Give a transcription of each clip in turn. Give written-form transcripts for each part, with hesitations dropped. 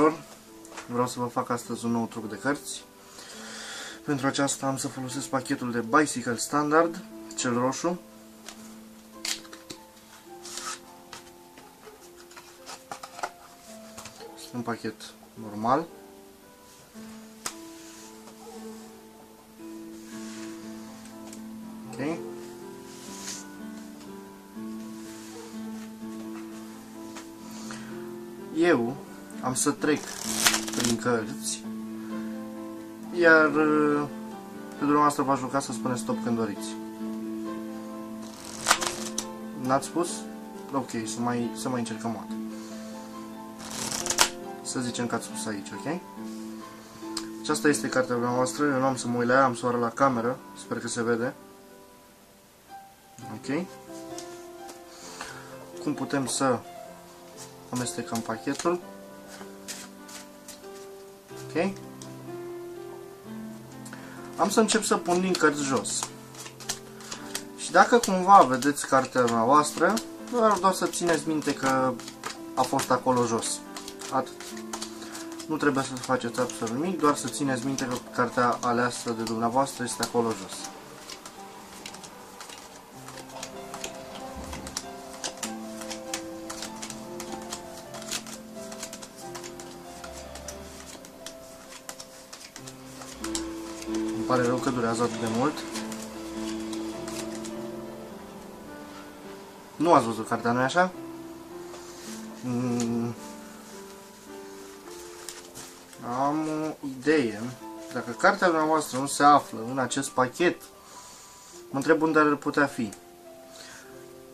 tuturor! Vreau să vă fac astăzi un nou truc de cărți. Pentru aceasta am să folosesc pachetul de Bicycle Standard, cel roșu. Este un pachet normal. Ok. Eu am să trec prin cărți, iar pe dumneavoastră v-aș ruga să spuneți stop când doriți. N-ați spus? Ok, să mai încercăm o dată. Să zicem că ați spus aici, ok? Aceasta este cartea dumneavoastră, eu nu am să mă uit la ea, am să o arăt la cameră, sper că se vede. Ok? Cum putem să amestecăm pachetul? Ok? Am să încep să pun din cărți jos. Și dacă cumva vedeți cartea dumneavoastră, doar să țineți minte că a fost acolo jos. Atât. Nu trebuie să faceți absolut nimic, doar să țineți minte că cartea aleasă de dumneavoastră este acolo jos. Îmi pare rău că durează atât de mult. Nu ați văzut cartea, nu-i așa? Am o idee. Dacă cartea dumneavoastră nu se află în acest pachet, mă întreb unde ar putea fi.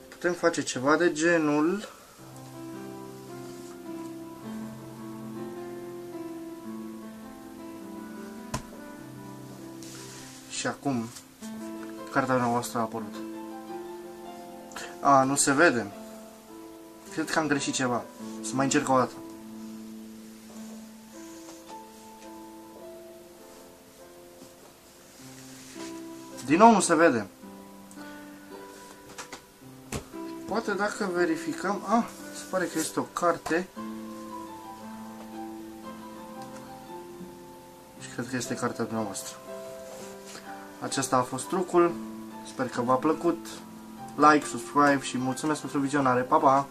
Putem face ceva de genul... Și acum, cartea dumneavoastră a apărut. A, nu se vede. Cred că am greșit ceva. Să mai încerc o dată. Din nou nu se vede. Poate dacă verificăm... se pare că este o carte. Și cred că este cartea dumneavoastră. Acesta a fost trucul. Sper că v-a plăcut. Like, subscribe și mulțumesc pentru vizionare. Pa, pa!